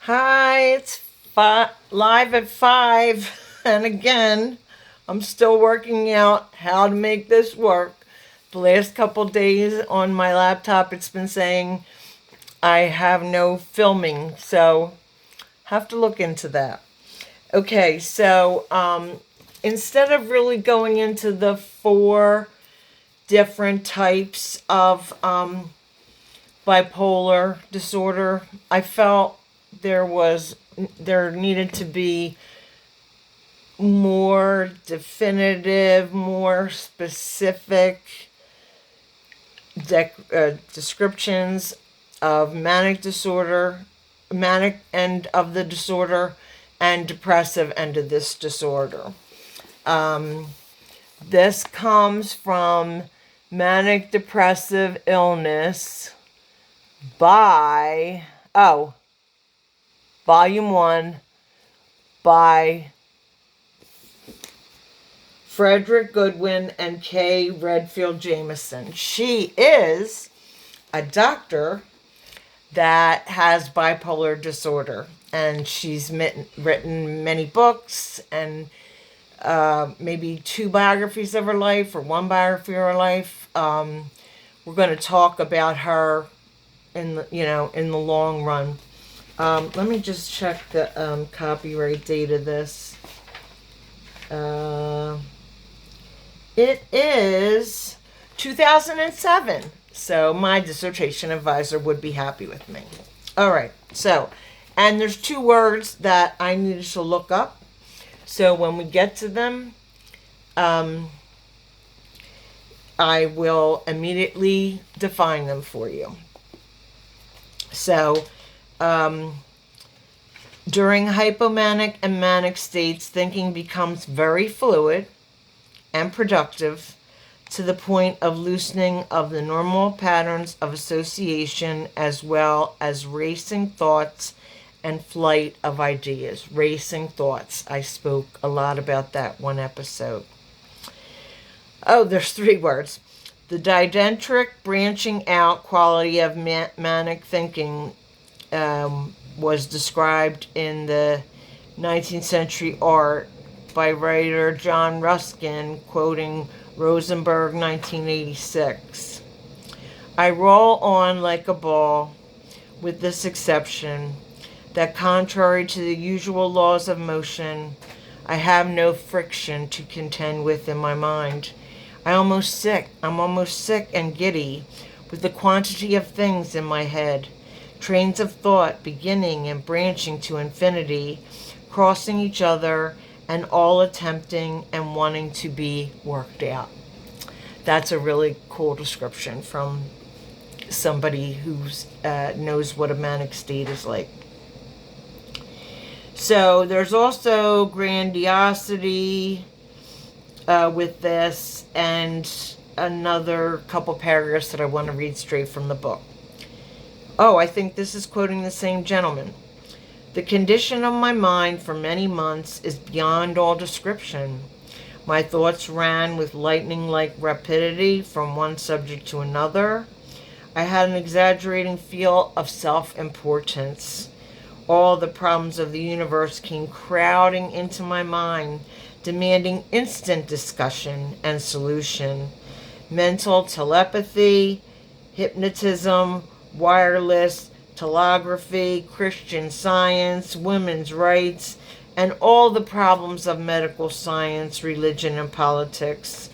Hi, it's live at 5. And again, I'm still working out how to make this work. The last couple days on my laptop, it's been saying I have no filming, so have to look into that. Okay, so instead of really going into the four different types of bipolar disorder, I felt there needed to be more definitive, more specific descriptions of manic end of the disorder, and depressive end of this disorder. This comes from Manic Depressive Illness by, Volume 1 by Frederick Goodwin and Kay Redfield Jamison. She is a doctor that has bipolar disorder, and she's written many books and maybe 2 biographies of her life or 1 biography of her life. We're going to talk about her in the long run. Let me just check the copyright date of this. It is 2007. So my dissertation advisor would be happy with me. All right. So, and there's 2 words that I needed to look up. So when we get to them, I will immediately define them for you. So, during hypomanic and manic states, thinking becomes very fluid and productive to the point of loosening of the normal patterns of association, as well as racing thoughts and flight of ideas. Racing thoughts. I spoke a lot about that one episode. Oh, there's 3 words. The didentric branching out quality of manic thinking was described in the 19th century art by writer John Ruskin, quoting Rosenberg, 1986. I roll on like a ball, with this exception, that contrary to the usual laws of motion, I have no friction to contend with in my mind. I'm almost sick and giddy with the quantity of things in my head, trains of thought beginning and branching to infinity, crossing each other, and all attempting and wanting to be worked out. That's a really cool description from somebody who knows what a manic state is like. So there's also grandiosity with this, and another couple paragraphs that I want to read straight from the book. Oh, I think this is quoting the same gentleman. The condition of my mind for many months is beyond all description. My thoughts ran with lightning-like rapidity from one subject to another. I had an exaggerating feel of self-importance. All the problems of the universe came crowding into my mind, demanding instant discussion and solution. Mental telepathy, hypnotism, wireless, telegraphy, Christian Science, women's rights, and all the problems of medical science, religion, and politics.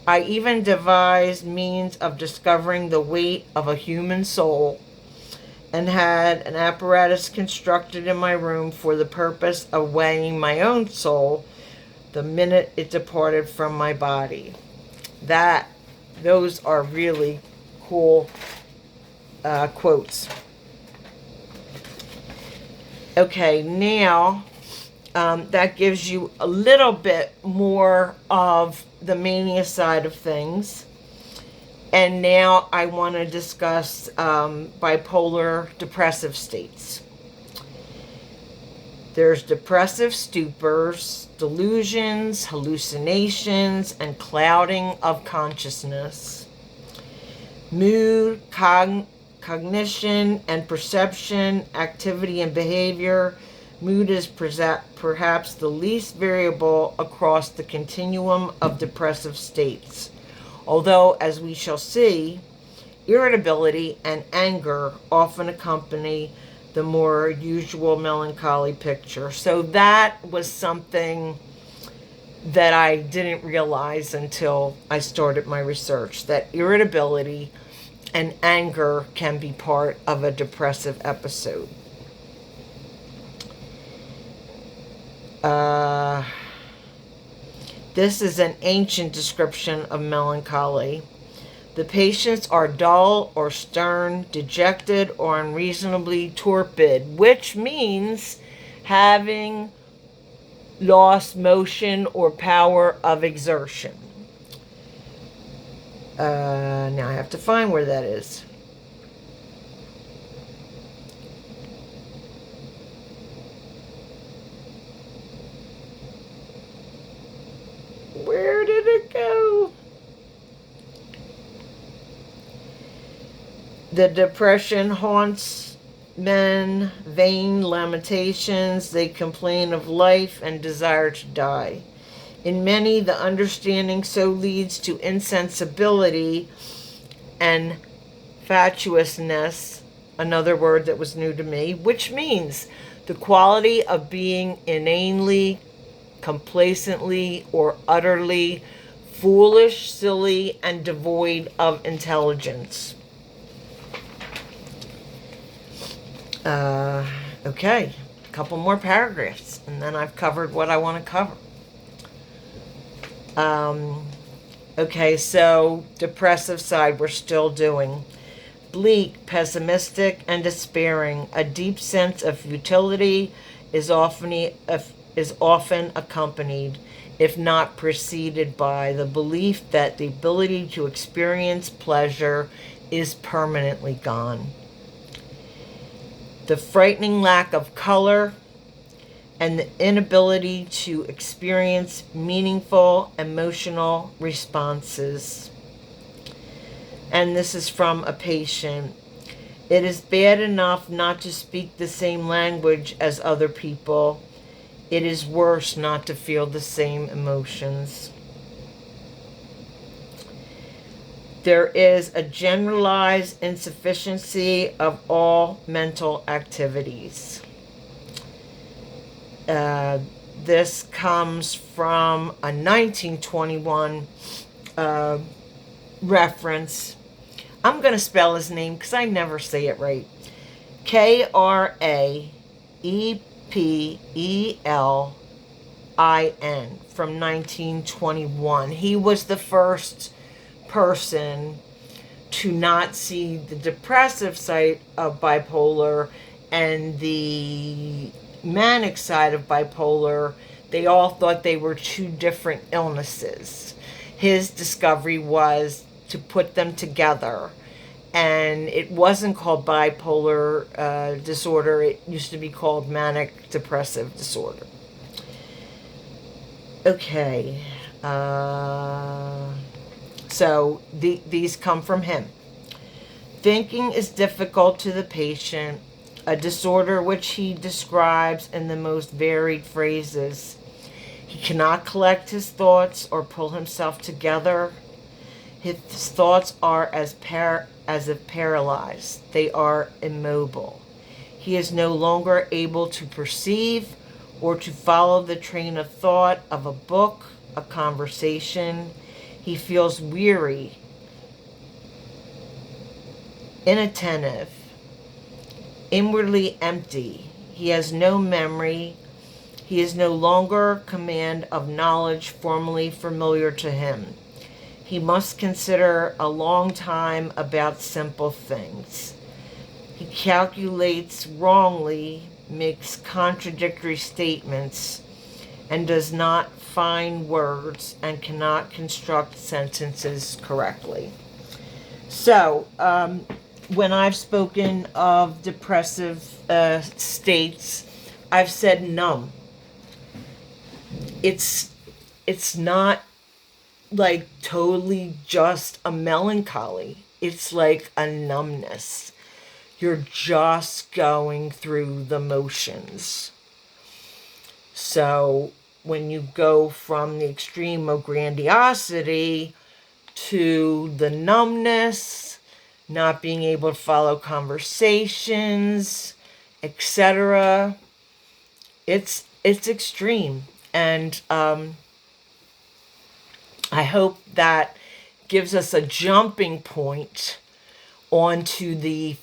I even devised means of discovering the weight of a human soul, and had an apparatus constructed in my room for the purpose of weighing my own soul the minute it departed from my body. Those are really cool quotes. Okay, now that gives you a little bit more of the mania side of things. And now I want to discuss bipolar depressive states. There's depressive stupors, delusions, hallucinations, and clouding of consciousness. Mood, cognition and perception, activity and behavior. Mood is perhaps the least variable across the continuum of depressive states. Although, as we shall see, irritability and anger often accompany the more usual melancholy picture. So that was something that I didn't realize until I started my research, that irritability and anger can be part of a depressive episode. This is an ancient description of melancholy. The patients are dull or stern, dejected or unreasonably torpid, which means having lost motion or power of exertion. Now I have to find where that is. Where did it go? The depression haunts men, vain lamentations, they complain of life and desire to die. In many, the understanding so leads to insensibility and fatuousness, another word that was new to me, which means the quality of being inanely, complacently, or utterly foolish, silly, and devoid of intelligence. Okay, a couple more paragraphs, and then I've covered what I want to cover. Okay, so depressive side we're still doing. Bleak, pessimistic, and despairing. A deep sense of futility is often accompanied, if not preceded by, the belief that the ability to experience pleasure is permanently gone. The frightening lack of color and the inability to experience meaningful emotional responses. And this is from a patient. It is bad enough not to speak the same language as other people. It is worse not to feel the same emotions. There is a generalized insufficiency of all mental activities. This comes from a 1921 reference. I'm going to spell his name because I never say it right. Kraepelin from 1921. He was the first person to not see the depressive side of bipolar and the manic side of bipolar. They all thought they were two different illnesses. His discovery was to put them together, and it wasn't called bipolar disorder. It used to be called manic depressive disorder. Okay, so these come from him. Thinking is difficult to the patient, a disorder which he describes in the most varied phrases. He cannot collect his thoughts or pull himself together. His thoughts are as if paralyzed. They are immobile. He is no longer able to perceive or to follow the train of thought of a book, a conversation. He feels weary, inattentive, inwardly empty. He has no memory. He is no longer command of knowledge formerly familiar to him. He must consider a long time about simple things. He calculates wrongly, makes contradictory statements, and does not find words and cannot construct sentences correctly. So, when I've spoken of depressive states, I've said numb. It's not like totally just a melancholy. It's like a numbness. You're just going through the motions. So when you go from the extreme of grandiosity to the numbness, not being able to follow conversations, etc., it's extreme. And I hope that gives us a jumping point onto the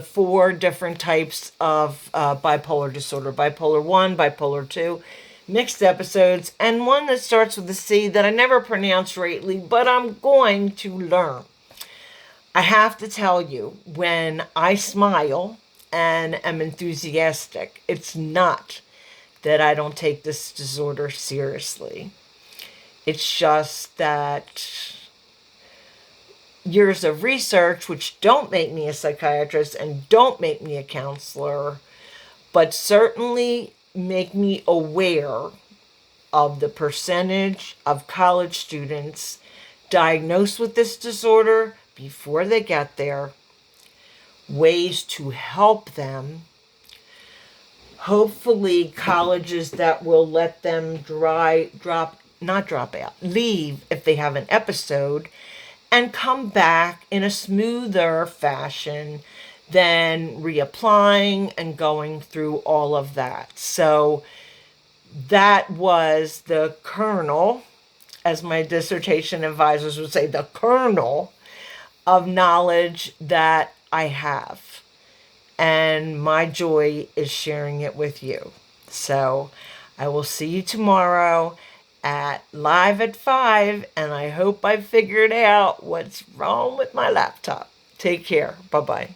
four different types of bipolar disorder: bipolar 1, bipolar 2, mixed episodes, and one that starts with a C that I never pronounce rightly, but I'm going to learn. I have to tell you, when I smile and am enthusiastic, it's not that I don't take this disorder seriously. It's just that years of research, which don't make me a psychiatrist and don't make me a counselor, but certainly make me aware of the percentage of college students diagnosed with this disorder before they get there, ways to help them, hopefully colleges that will let them leave if they have an episode, and come back in a smoother fashion than reapplying and going through all of that. So that was the kernel, as my dissertation advisors would say, the kernel of knowledge that I have. And my joy is sharing it with you. So I will see you tomorrow at live at 5, and I hope I figured out what's wrong with my laptop. Take care. Bye-bye.